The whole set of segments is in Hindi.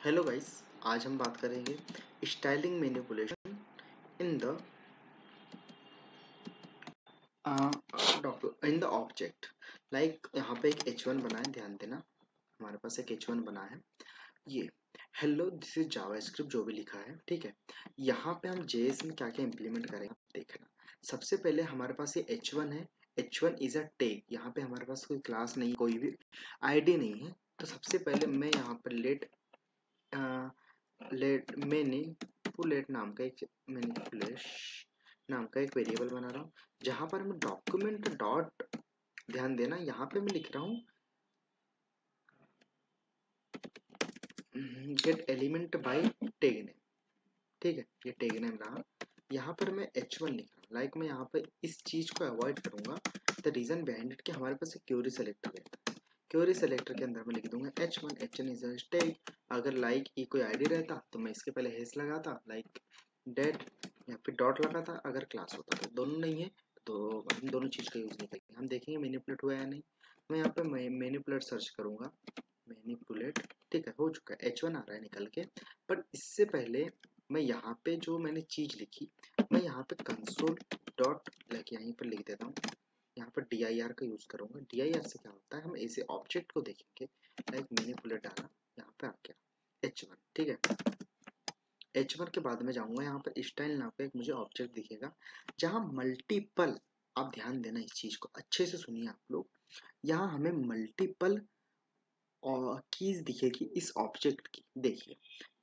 हेलो गाइस, आज हम बात करेंगे styling manipulation in the in the object. Like यहाँ पे एक H1 बना है, ध्यान देना। हमारे पास एक H1 बना है। ये हेलो दिस इज जावास्क्रिप्ट जो भी लिखा है, ठीक है। यहाँ पे हम JS में क्या क्या इम्प्लीमेंट करेंगे देखना। सबसे पहले हमारे पास ये H1 है। H1 is a tag. यहाँ पे हमारे पास कोई क्लास नहीं, कोई भी आईडी नहीं है। तो सबसे पहले मैं यहाँ पर मैनिपुलेट नाम का एक वेरिएबल बना रहा हूँ, जहां पर मैं डॉक्यूमेंट डॉट, ध्यान देना, यहाँ पे मैं लिख रहा हूँ gate element by tag name, ठीक है। ये टैग नेम रहा। यहाँ पर मैं H1 लिख रहा हूँ। लाइक मैं यहाँ पर इस चीज को अवॉइड करूंगा। द रीजन बिहाइंड इट कि हमारे पास एक क्वेरी सेलेक्टर है। क्वेरी सेलेक्टर के अंदर मैं लिख दूंगा H1 इज अ टैग। अगर लाइक ये कोई आईडी रहता तो मैं इसके पहले हेस लगाता, लाइक डेट, या फिर डॉट लगाता अगर क्लास होता। तो दोनों नहीं है तो हम दोनों चीज का यूज नहीं करेंगे। हम देखेंगे मैनिपुलेट हुआ या नहीं। मैं यहाँ पे मैनिपुलेट सर्च करूंगा, मैनिपुलेट, ठीक है, हो चुका है। H1 आ रहा है निकल के। पर इससे पहले मैं यहाँ पे जो मैंने चीज लिखी, मैं यहाँ पे कंसोल डॉट लाइक यहीं पर लिख देता हूँ। यहाँ पर dir का यूज करूंगा। dir से क्या होता है, हम ऐसे ऑब्जेक्ट को देखेंगे। लाइक मैनिपुलेट डाला, यहाँ पे आ गया H1, ठीक है। H1 के बाद में जाऊंगा, यहाँ पर स्टाइल नाम का एक मुझे ऑब्जेक्ट दिखेगा, जहाँ मल्टीपल, आप ध्यान देना इस चीज को अच्छे से सुनिए आप लोग। यहाँ हमें मल्टीपल और कीज दिखेगी इस ऑब्जेक्ट की। देखिए,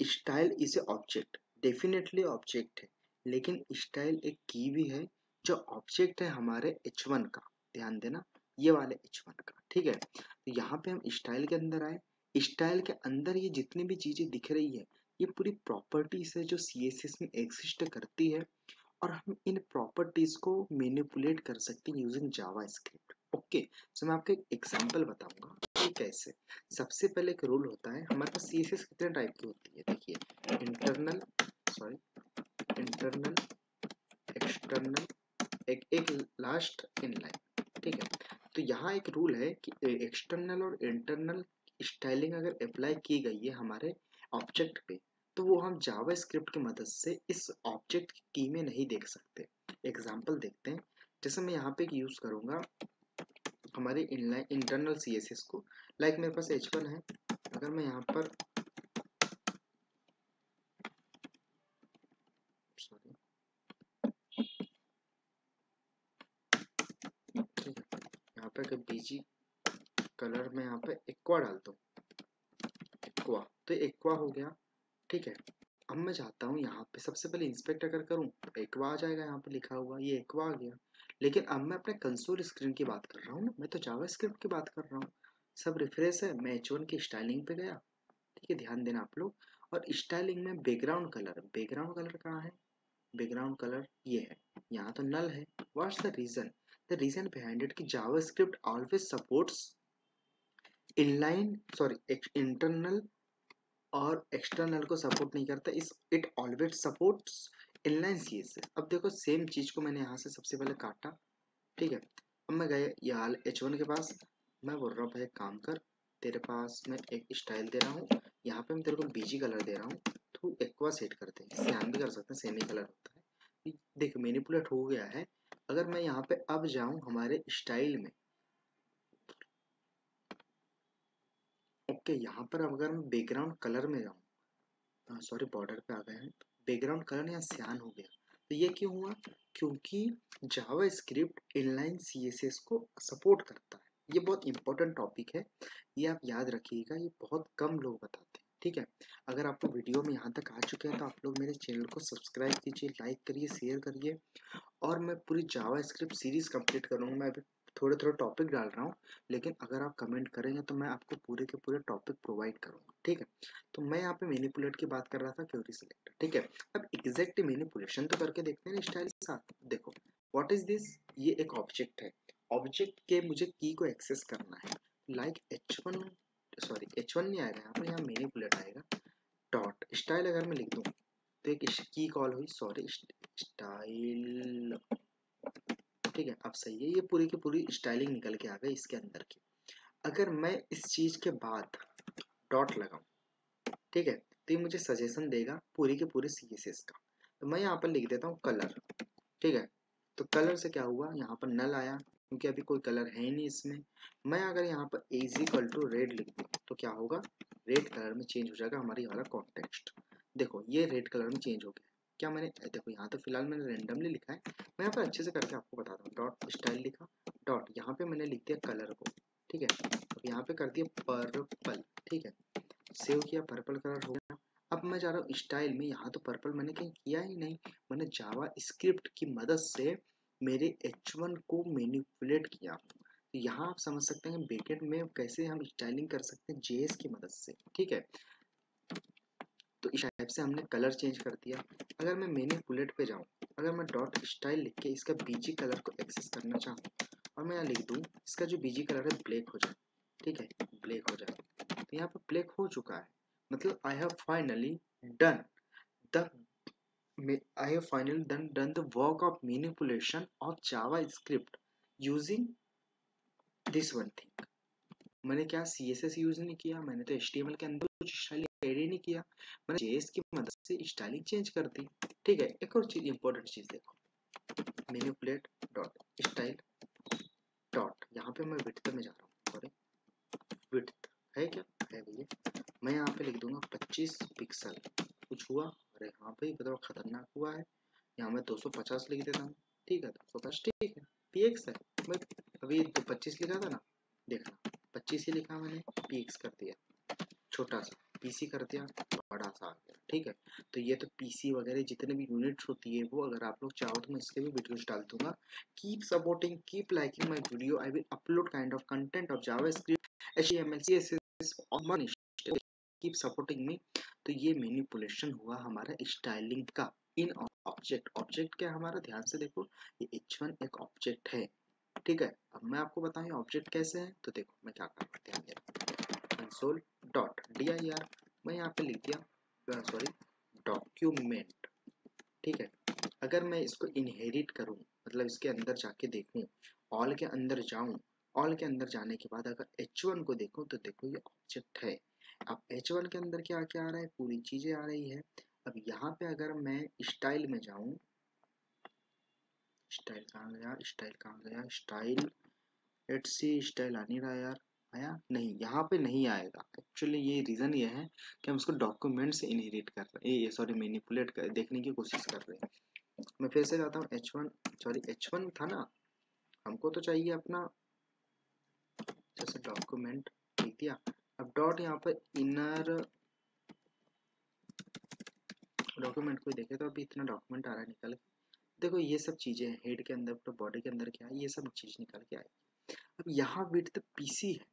style is a object, definitely object है, लेकिन स्टाइल एक की भी है जो ऑब्जेक्ट है हमारे H1 का। ध्यान देना, ये वाले H1 का, ठीक है। तो यहाँ पे हम स्टाइल के अंदर आए। स्टाइल के अंदर ये जितनी भी चीजें दिख रही है, ये पूरी प्रॉपर्टीज है जो CSS में एग्जिस्ट करती है, और हम इन प्रॉपर्टीज को मैनिपुलेट कर सकते हैं यूजिंग जावास्क्रिप्ट। ओके, सो मैं आपको एक एग्जांपल बताऊंगा कि कैसे। सबसे पहले एक रूल होता है हमारे पास। CSS कितने टाइप की होती है देखिए, इंटरनल, एक्सटर्नल, एक लास्ट इनलाइन, ठीक है। तो यहाँ एक रूल है कि एक्सटर्नल और इंटरनल स्टाइलिंग अगर अप्लाई की गई है हमारे ऑब्जेक्ट पे, तो वो हम जावास्क्रिप्ट की मदद से इस ऑब्जेक्ट की में नहीं देख सकते। एग्जांपल देखते हैं। जैसे मैं यहाँ पे यूज करूंगा हमारे इनलाइन इंटरनल CSS को। लाइक मेरे पास H1 है। अगर मैं यहाँ पर, सॉरी, ठीक है, यहाँ पे बीजी कलर में यहाँ पे एक्वा डालता हूँ, एक्वा, तो एक्वा हो गया, ठीक है। अब मैं चाहता हूँ यहाँ पे सबसे पहले इंस्पेक्ट अगर करूँ तो एक्वा आ जाएगा, यहाँ पे लिखा हुआ ये एक्वा आ गया। लेकिन अब मैं अपने कंसोल स्क्रीन की बात कर रहा हूँ ना, मैं तो जावास्क्रिप्ट की बात कर रहा हूँ। सब रिफ्रेश है, मैं H1 की स्टाइलिंग पे गया, ठीक है, ध्यान देना आप लोग। और स्टाइलिंग में बैकग्राउंड कलर कहाँ है, बैकग्राउंड कलर ये है, यहाँ तो नल है। What's the reason behind it कि JavaScript always supports inline, sorry, internal और एक्सटर्नल को सपोर्ट नहीं करता। Is it always supports inline CSS। अब देखो, सेम चीज को मैंने यहाँ से सबसे पहले काटा, ठीक है। अब मैं गया यार H1 के पास, मैं बोल रहा हूँ भाई काम कर, तेरे पास मैं एक स्टाइल दे रहा हूँ, यहाँ पे मैं तेरे को बीजी कलर दे रहा हूँ, तू एक्वा सेट कर दे। सियान भी कर सकते हैं, सेम ही कलर होता है। देख मैनिपुलेट हो गया है। अगर मैं यहाँ पे अब जाऊँ हमारे स्टाइल में, ओके, यहाँ पर अगर मैं बैकग्राउंड कलर में जाऊँ, सॉरी बॉर्डर पे आ गए हैं, बैकग्राउंड कलर यहाँ सियान हो गया। तो ये क्यों हुआ, क्योंकि जावा स्क्रिप्ट इनलाइन CSS को सपोर्ट करता है। ये बहुत इंपॉर्टेंट टॉपिक है, ये आप याद रखिएगा, ये बहुत कम लोग बताते हैं, ठीक है। अगर आपको वीडियो में यहाँ तक आ चुके हैं तो आप लोग मेरे चैनल को सब्सक्राइब कीजिए, लाइक करिए, शेयर करिए। और मैं पूरी जावा स्क्रिप्ट सीरीज कंप्लीट करूँगा। मैं अभी थोड़े थोड़े टॉपिक डाल रहा हूँ, लेकिन अगर आप कमेंट करेंगे तो मैं आपको पूरे के पूरे टॉपिक प्रोवाइड करूँगा, ठीक है। तो मैं यहाँ पे मैनिपुलेट की बात कर रहा था, क्वेरी सिलेक्टर, ठीक है। अब एग्जैक्ट मैनिपुलेशन तो करके देखते हैं स्टाइल के साथ। देखो, व्हाट इज दिस, ये एक ऑब्जेक्ट है। ऑब्जेक्ट के मुझे की को एक्सेस करना है। लाइक H1, सॉरी H1 नहीं आएगा यहाँ पर, यहाँ मैनिपुलेट आएगा। डॉट स्टाइल अगर मैं लिख दूँ तो एक की कॉल हुई, सॉरी, स्टाइल, ठीक है। अब सही है, ये पूरी की पूरी स्टाइलिंग निकल के आ गई इसके अंदर की। अगर मैं इस चीज के बाद डॉट लगाऊं, ठीक है, तो ये मुझे सजेशन देगा पूरी के पूरे CSS का। तो मैं यहाँ पर लिख देता हूँ कलर, ठीक है। तो कलर से क्या हुआ, यहाँ पर नल आया क्योंकि अभी कोई कलर है ही नहीं इसमें। मैं अगर यहाँ पर इज इक्वल टू रेड लिख दूँ तो क्या होगा, रेड कलर में चेंज हो जाएगा हमारी वाला कॉन्टेक्स्ट। देखो ये रेड कलर में चेंज हो गया। क्या मैंने देखो यहाँ तो फिलहाल मैंने रेंडमली लिखा है, मैं यहाँ पर अच्छे से करके आपको बताता हूँ। डॉट स्टाइल लिखा, डॉट यहाँ पे मैंने लिख दिया कलर को, ठीक है। अब यहाँ पे कर दिया पर्पल, ठीक है। सेव किया, पर्पल कलर हो गया। अब मैं जा रहा हूँ स्टाइल में, यहाँ तो पर्पल मैंने कहीं किया ही नहीं, मैंने जावा स्क्रिप्ट की मदद से मेरे H1 को मैनिपुलेट किया। तो यहाँ आप समझ सकते हैं बैकएंड में कैसे हम स्टाइलिंग कर सकते हैं JS की मदद से, ठीक है। तो इस टाइप से हमने कलर चेंज कर दिया। अगर मैं मैनिपुलेट पे जाऊँ, अगर मैं डॉट स्टाइल लिख के इसका बीजी कलर को एक्सेस करना चाहूँ और मैं यहाँ लिख दूँ इसका जो बीजी कलर है ब्लैक हो जाए, ठीक है, ब्लैक हो जाए। तो यहाँ पर ब्लैक हो चुका है, मतलब I have finally done the I have finally done the work of manipulation of JavaScript using this one thing। मैंने क्या CSS यूज नहीं किया, मैंने तो HTML के अंदर कुछ स्टाइलिंग एड ही नहीं किया, मैंने JS की मदद से स्टाइलिंग चेंज कर दी, ठीक है। एक और चीज इंपॉर्टेंट चीज देखो, मैनिपुलेट डॉट स्टाइल डॉट, यहाँ पे मैं विड्थ में जा रहा हूँ, सॉरी विड्थ है क्या है भैया, मैं यहाँ पे लिख दूंगा 25 पिक्सल। कुछ हुआ, अरे हाँ भाई बताओ खतरनाक हुआ है। यहाँ मैं 250 लिख देता हूँ, ठीक है 250, ठीक है PX है। मैं अभी तो 25 लिखा था ना, देखना 25 ही लिखा मैंने, PX कर दिया, छोटा सा PC कर दिया, बड़ा सा आ गया, ठीक है। तो ये तो PC वगैरह जितने भी यूनिट्स होती है वो, अगर आप लोग चाहो तो मैं इसके भी वीडियोस डाल दूंगा। Keep supporting, keep liking my video, I will upload kind of content of JavaScript, HTML CSS और वन, कीप सपोर्टिंग मी। तो ये मैनिपुलेशन हुआ हमारा स्टाइलिंग का इन ऑब्जेक्ट। ऑब्जेक्ट क्या है हमारा, ध्यान से देखो, ये H1 एक ऑब्जेक्ट है, ठीक है। अब मैं आपको बताऊं ऑब्जेक्ट कैसे है, तो देखो मैं क्या कर रहा हूँ, कंसोल डॉट dir, मैं यहाँ पे लिख दिया सॉरी डॉक्यूमेंट, ठीक है। अगर मैं इसको इनहेरिट करूँ, मतलब इसके अंदर जाके देखूँ, ऑल के अंदर जाऊँ, ऑल के अंदर जाने के बाद अगर H1 को देखूँ तो देखो ये ऑब्जेक्ट है। अब H1 के अंदर क्या क्या आ रहा है, पूरी चीजें आ रही है। अब यहाँ पे अगर मैं स्टाइल में जाऊँ, स्टाइल कहाँ गया, स्टाइल कहाँ गया, स्टाइल लेट्स सी, स्टाइल आ नहीं रहा यार, आया नहीं, यहाँ पे नहीं आएगा। एक्चुअली ये रीजन ये है कि हम उसको डॉक्यूमेंट से इनहेरिट कर रहे हैं, ये सॉरी मैनिपुलेट कर देखने की कोशिश कर रहे हैं। मैं फिर से कहता हूँ H1, सॉरी H1 था ना, हमको तो चाहिए अपना, जैसे डॉक्यूमेंट लिख दिया। अब डॉट यहाँ पर इनर डॉक्यूमेंट को देखे तो अभी इतना डॉक्यूमेंट आ रहा है निकल के, देखो ये सब चीजें हेड के अंदर पूरा बॉडी के अंदर क्या है, ये सब चीज निकल के आएगी। अब यहाँ विड्थ PC है,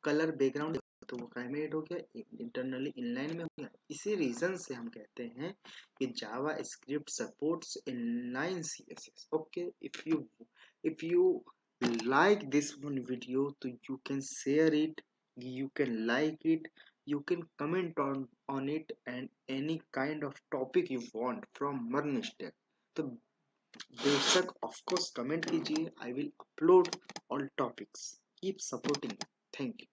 कलर बैकग्राउंड तो वो कैमेड हो गया, इंटरनली इनलाइन में हो गया। इसी रीजन से हम कहते हैं कि JavaScript supports inline CSS। Okay, if you like this one video, तो you can share it, you can like it, you can comment on it, and any kind of topic you want from Marnishtek, तो बेशक ऑफ कोर्स कमेंट कीजिए, I will upload all topics. Keep supporting, thank you.